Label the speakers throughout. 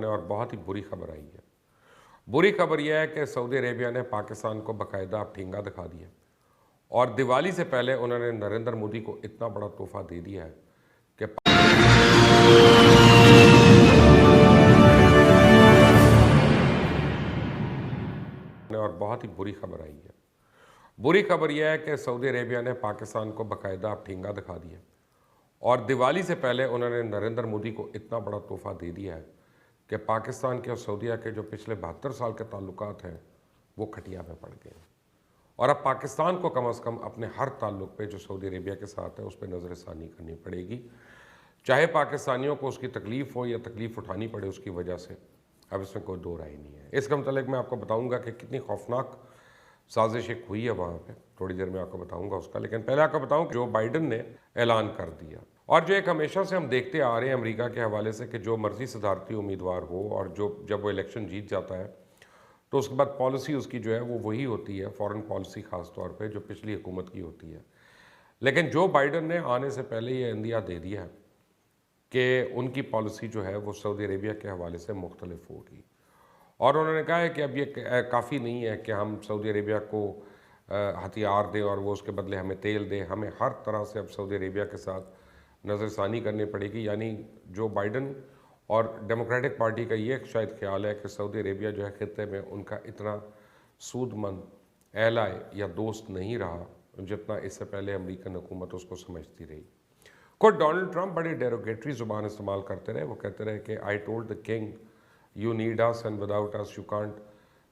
Speaker 1: और बहुत ही बुरी खबर आई है। बुरी खबर यह है कि सऊदी अरेबिया ने पाकिस्तान को बाकायदा अब ठेंगा दिखा दिया और दिवाली से पहले उन्होंने नरेंद्र मोदी को इतना बड़ा तोहफा दे दिया है कि और बहुत ही बुरी खबर आई है। बुरी खबर यह है कि सऊदी अरेबिया ने पाकिस्तान को बाकायदा अब ठेंगा दिखा दिया और दिवाली से पहले उन्होंने नरेंद्र मोदी को इतना बड़ा तोहफा दे दिया है कि पाकिस्तान के और सऊदीया के जो पिछले 72 साल के ताल्लुकात हैं वो खटिया में पड़ गए हैं और अब पाकिस्तान को कम से कम अपने हर ताल्लुक पे जो सऊदी अरेबिया के साथ है उस पर नज़रसानी करनी पड़ेगी, चाहे पाकिस्तानियों को उसकी तकलीफ़ हो या तकलीफ़ उठानी पड़े उसकी वजह से। अब इसमें कोई दो राय नहीं है। इसके मतलब मैं आपको बताऊंगा कि कितनी खौफनाक साजिश एक हुई है वहाँ पे, थोड़ी देर में आपको बताऊंगा उसका। लेकिन पहले आपको बताऊं कि जो बाइडन ने ऐलान कर दिया और जो एक हमेशा से हम देखते आ रहे हैं अमेरिका के हवाले से कि जो मर्जी सदारती उम्मीदवार हो और जब वो इलेक्शन जीत जाता है तो उसके बाद पॉलिसी उसकी जो है वो वही होती है, फॉरेन पॉलिसी ख़ास तौर पे जो पिछली हुकूमत की होती है। लेकिन जो बाइडन ने आने से पहले ये इंदिया दे दिया है कि उनकी पॉलिसी जो है वो सऊदी अरेबिया के हवाले से मुख्तलिफ होगी और उन्होंने कहा है कि अब ये काफ़ी नहीं है कि हम सऊदी अरेबिया को हथियार दें और वो उसके बदले हमें तेल दें, हमें हर तरह से अब सऊदी अरेबिया के साथ नज़रसानी करनी पड़ेगी। यानी जो बाइडन और डेमोक्रेटिक पार्टी का ये शायद ख्याल है कि सऊदी अरेबिया जो है खित्ते में उनका इतना सूदमंद एलाय या दोस्त नहीं रहा जितना इससे पहले अमेरिकन हुकूमत उसको समझती रही। खुद डोनाल्ड ट्रंप बड़ी डेरोगेटरी ज़ुबान इस्तेमाल करते रहे। वो कहते रहे कि I told the king you need us and without us you can't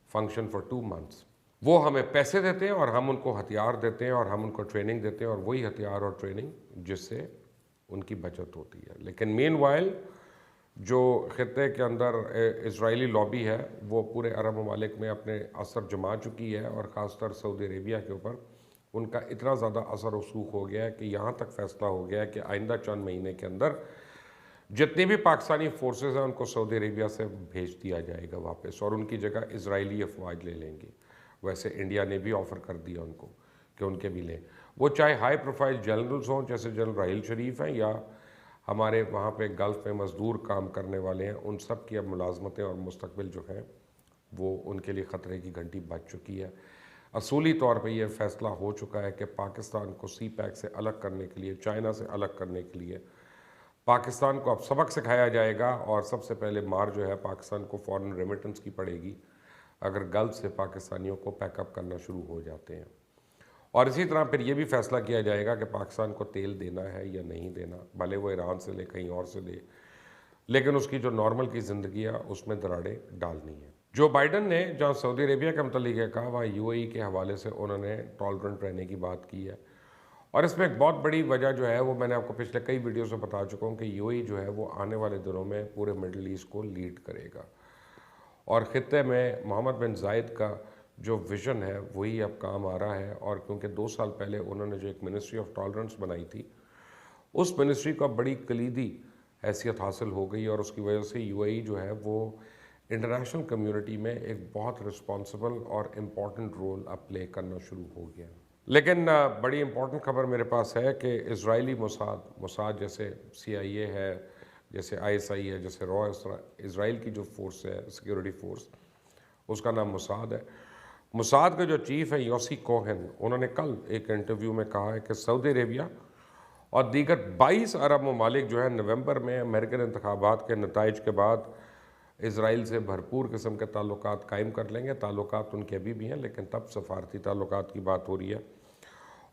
Speaker 1: function for 2 months. वो हमें पैसे देते हैं और हम उनको हथियार देते हैं और हम उनको ट्रेनिंग देते हैं और वही हथियार और ट्रेनिंग जिससे उनकी बचत होती है। लेकिन मीनवाइल जो खित्ते के अंदर इजरायली लॉबी है वो पूरे अरब ममालिक में अपने असर जमा चुकी है और ख़ासतर सऊदी अरेबिया के ऊपर उनका इतना ज़्यादा असर रसूख हो गया है कि यहाँ तक फैसला हो गया है कि आइंदा चंद महीने के अंदर जितनी भी पाकिस्तानी फोर्सेस हैं उनको सऊदी अरेबिया से भेज दिया जाएगा वापस और उनकी जगह इजरायली अफवाज ले लेंगी। वैसे इंडिया ने भी ऑफ़र कर दिया उनको कि उनके भी लें, वो चाहे हाई प्रोफाइल जनरल्स हों जैसे जनरल राहील शरीफ हैं या हमारे वहाँ पे गल्फ़ में मज़दूर काम करने वाले हैं, उन सब की अब मुलाजमतें और मुस्तकबिल जो हैं वो उनके लिए ख़तरे की घंटी बज चुकी है। असूली तौर पे ये फ़ैसला हो चुका है कि पाकिस्तान को सी पैक से अलग करने के लिए, चाइना से अलग करने के लिए पाकिस्तान को अब सबक सिखाया जाएगा और सबसे पहले मार जो है पाकिस्तान को फ़ॉरेन रेमिटेंस की पड़ेगी अगर गल्फ़ से पाकिस्तानियों को पैकअप करना शुरू हो जाते हैं। और इसी तरह फिर ये भी फ़ैसला किया जाएगा कि पाकिस्तान को तेल देना है या नहीं देना, भले वो ईरान से ले कहीं और से ले, लेकिन उसकी जो नॉर्मल की ज़िंदगी है उसमें दरारें डालनी है। जो बाइडन ने जहाँ सऊदी अरेबिया के मतलब कहा वहाँ यूएई के हवाले से उन्होंने टॉलरेंट रहने की बात की है और इसमें एक बहुत बड़ी वजह जो है वो मैंने आपको पिछले कई वीडियोस में बता चुका हूँ कि यूएई जो है वो आने वाले दिनों में पूरे मिडल ईस्ट को लीड करेगा और ख़ित्ते में मोहम्मद बिन जायद का जो विज़न है वही अब काम आ रहा है। और क्योंकि 2 साल पहले उन्होंने जो एक मिनिस्ट्री ऑफ टॉलरेंस बनाई थी उस मिनिस्ट्री को बड़ी कलीदी हैसियत हासिल हो गई और उसकी वजह से यूएई जो है वो इंटरनेशनल कम्युनिटी में एक बहुत रिस्पॉन्सिबल और इम्पॉर्टेंट रोल अब प्ले करना शुरू हो गया। लेकिन बड़ी इम्पॉर्टेंट खबर मेरे पास है कि इजरायली मोसाद जैसे CIA है, जैसे ISI है, जैसे रॉ इसराइल की जो फोर्स है सिक्योरिटी फोर्स उसका नाम मोसाद है। मोसाद का जो चीफ़ है योसी कोहेन, उन्होंने कल एक इंटरव्यू में कहा है कि सऊदी अरेबिया और दीगर 22 अरब ममालिक जो है नवंबर में अमेरिकन इंतखाबात के नताइज के बाद इसराइल से भरपूर किस्म के ताल्लुकात कायम कर लेंगे। ताल्लुकात उनके अभी भी हैं लेकिन तब सफारती ताल्लुकात की बात हो रही है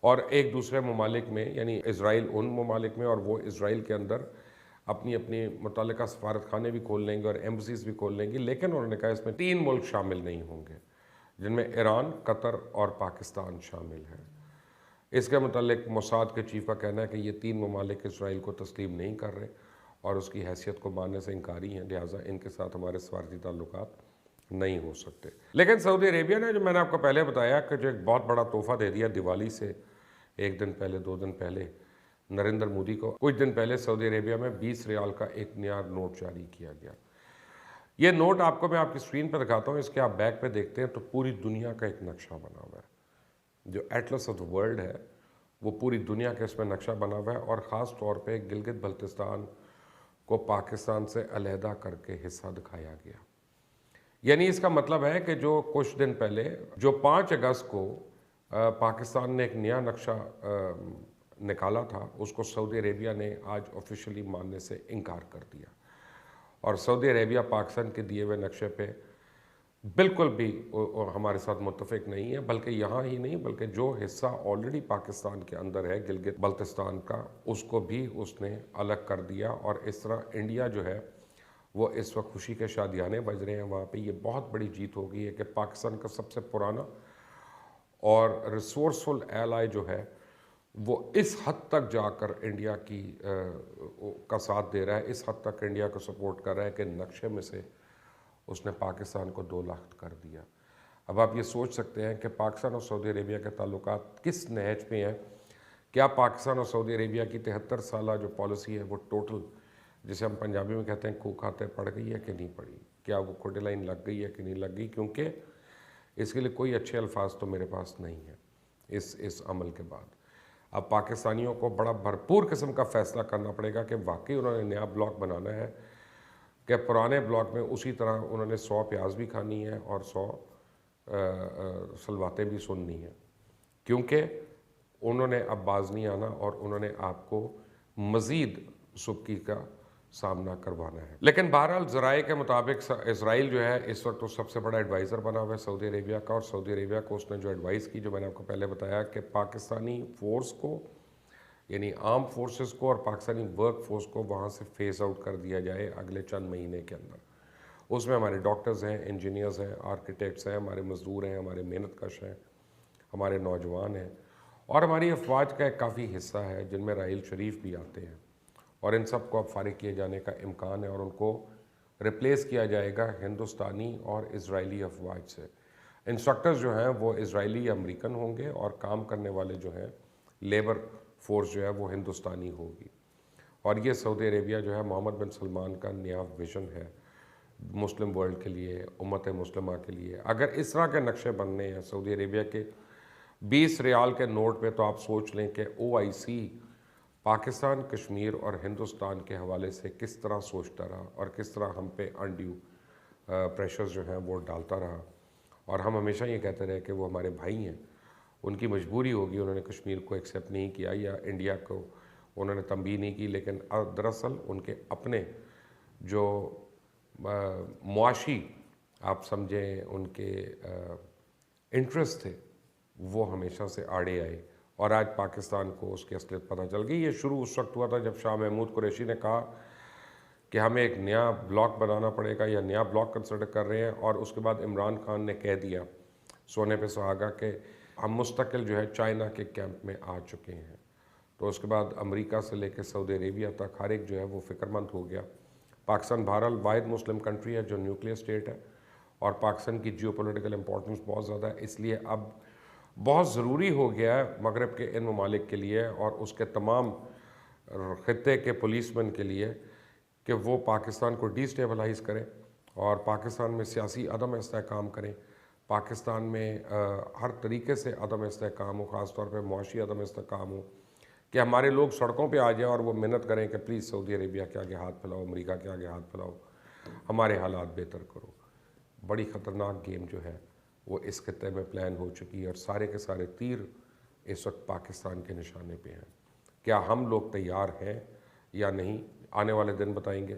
Speaker 1: और एक दूसरे ममालिक में यानी इसराइल उन ममालिक में और वो इसराइल के अंदर अपनी अपनी मुतल्लिका सफारत खाने भी खोल लेंगे और एम्बसीज भी खोल लेंगे। लेकिन उन्होंने कहा इसमें 3 मुल्क शामिल नहीं होंगे जिनमें ईरान, कतर और पाकिस्तान शामिल हैं। इसके मुतल्लिक मोसाद के चीफ का कहना है कि ये 3 ममालिक इसराइल को तस्लीम नहीं कर रहे और उसकी हैसियत को मानने से इनकारी हैं, लिहाजा इनके साथ हमारे सफारती ताल्लुकात नहीं हो सकते। लेकिन सऊदी अरेबिया ने जो मैंने आपको पहले बताया कि जो एक बहुत बड़ा तोहफा दे दिया दिवाली से 1 दिन पहले 2 दिन पहले नरेंद्र मोदी को, कुछ दिन पहले सऊदी अरेबिया में 20 रियाल का एक नया नोट जारी किया गया। ये नोट आपको मैं आपकी स्क्रीन पर दिखाता हूँ, इसके आप बैक पे देखते हैं तो पूरी दुनिया का एक नक्शा बना हुआ है। जो एटलस ऑफ द वर्ल्ड है वो पूरी दुनिया का इसमें नक्शा बना हुआ है और ख़ास तौर पे गिलगित बल्तिस्तान کو पाकिस्तान से अलहदा करके हिस्सा दिखाया गया। यानी इसका मतलब है कि जो कुछ दिन पहले जो 5 अगस्त को पाकिस्तान ने एक नया नक्शा निकाला था, उसको सऊदी अरेबिया ने आज ऑफिशियली मानने से इनकार कर दिया। और सऊदी अरेबिया पाकिस्तान के दिए हुए नक्शे पे बिल्कुल भी हमारे साथ मुत्तफिक नहीं है, बल्कि यहाँ ही नहीं बल्कि जो हिस्सा ऑलरेडी पाकिस्तान के अंदर है गिलगित बल्तिस्तान का, उसको भी उसने अलग कर दिया। और इस तरह इंडिया जो है वो इस वक्त खुशी के शादियाने बज रहे हैं वहाँ पे। ये बहुत बड़ी जीत हो गई है कि पाकिस्तान का सबसे पुराना और रिसोर्सफुल एलाई जो है वो इस हद तक जाकर इंडिया की का साथ दे रहा है, इस हद तक इंडिया को सपोर्ट कर रहा है कि नक्शे में से उसने पाकिस्तान को 2 लाख कर दिया। अब आप ये सोच सकते हैं कि पाकिस्तान और सऊदी अरेबिया के ताल्लुकात किस नहज पे हैं। क्या पाकिस्तान और सऊदी अरेबिया की 73 साल जो पॉलिसी है वो टोटल, जिसे हम पंजाबी में कहते हैं खूह खाते, पड़ गई है कि नहीं पड़ी? क्या वो खोटे लाइन लग गई है कि नहीं लग गई? क्योंकि इसके लिए कोई अच्छे अल्फाज तो मेरे पास नहीं है इस अमल के बाद। अब पाकिस्तानियों को बड़ा भरपूर किस्म का फ़ैसला करना पड़ेगा कि वाकई उन्होंने नया ब्लॉक बनाना है कि पुराने ब्लॉक में उसी तरह उन्होंने 100 प्याज भी खानी है और 100 सलवातें भी सुननी है, क्योंकि उन्होंने अब बाज नहीं आना और उन्होंने आपको मज़ीद सुबकी का सामना करवाना है। लेकिन बहरहाल ज़राए के मुताबिक इसराइल जो है इस वक्त तो सबसे बड़ा एडवाइज़र बना हुआ है सऊदी अरेबिया का। और सऊदी अरेबिया को उसने जो एडवाइस की, जो मैंने आपको पहले बताया कि पाकिस्तानी फ़ोर्स को यानी आर्म फोर्सेस को और पाकिस्तानी वर्क फोर्स को वहाँ से फेस आउट कर दिया जाए अगले चंद महीने के अंदर। उसमें हमारे डॉक्टर्स हैं, इंजीनियर्स हैं, आर्किटेक्ट्स हैं, हमारे मज़दूर हैं, हमारे मेहनत कश हैं, हमारे नौजवान हैं और हमारी अफवाज का एक काफ़ी हिस्सा है जिनमें राहील शरीफ भी आते हैं। और इन सब को अब फारिग किए जाने का इम्कान है और उनको रिप्लेस किया जाएगा हिंदुस्तानी और इजरायली अफवाज से। इंस्ट्रक्टर्स जो हैं वो इजरायली या अमरीकन होंगे और काम करने वाले जो हैं लेबर फोर्स जो है वो हिंदुस्तानी होगी। और ये सऊदी अरेबिया जो है मोहम्मद बिन सलमान का नया विज़न है मुस्लिम वर्ल्ड के लिए, उम्मत मुस्लिमा के लिए। अगर इस तरह के नक्शे बनने हैं सऊदी अरेबिया के 20 रियाल के नोट पे, तो आप सोच लें कि OIC पाकिस्तान, कश्मीर और हिंदुस्तान के हवाले से किस तरह सोचता रहा और किस तरह हम पे अनड्यू प्रेशर्स जो हैं वो डालता रहा। और हम हमेशा ये कहते रहे कि वो हमारे भाई हैं, उनकी मजबूरी होगी, उन्होंने कश्मीर को एक्सेप्ट नहीं किया या इंडिया को उन्होंने तंबीह नहीं की। लेकिन दरअसल उनके अपने जो मुआशी आप समझें उनके इंटरेस्ट थे वो हमेशा से आड़े आए और आज पाकिस्तान को उसकी असलियत पता चल गई। ये शुरू उस वक्त हुआ था जब शाह महमूद कुरैशी ने कहा कि हमें एक नया ब्लॉक बनाना पड़ेगा या नया ब्लॉक कंसिडर कर रहे हैं। और उसके बाद इमरान खान ने कह दिया सोने पे सुहागा कि हम मुस्तकिल जो है चाइना के कैंप में आ चुके हैं। तो उसके बाद अमेरिका से लेकर सऊदी अरेबिया तक हर एक जो है वो फ़िक्रमंद हो गया। पाकिस्तान बहरहाल वाहिद मुस्लिम कंट्री है जो न्यूक्लियर स्टेट है और पाकिस्तान की जियोपॉलिटिकल इंपॉर्टेंस बहुत ज़्यादा है। इसलिए अब बहुत ज़रूरी हो गया है मगरब के इन ममालिक के लिए और उसके तमाम ख़ित्ते के पुलिसमैन के लिए कि वो पाकिस्तान को डिस्टेबलाइज़ करें और पाकिस्तान में सियासी अदम इस्तेहकाम करें, पाकिस्तान में हर तरीके से अदम इस्तेहकाम हो, ख़ास तौर पे मुआशी अदम इस्तेहकाम हो, कि हमारे लोग सड़कों पे आ जाएं और वो मिन्नत करें कि प्लीज़ सऊदी अरेबिया के आगे हाथ फैलाओ, अमेरिका के आगे हाथ फैलाओ, हमारे हालात बेहतर करो। बड़ी ख़तरनाक गेम जो है वो इस खित्ते में प्लान हो चुकी है और सारे के सारे तीर इस वक्त पाकिस्तान के निशाने पे हैं। क्या हम लोग तैयार हैं या नहीं, आने वाले दिन बताएंगे।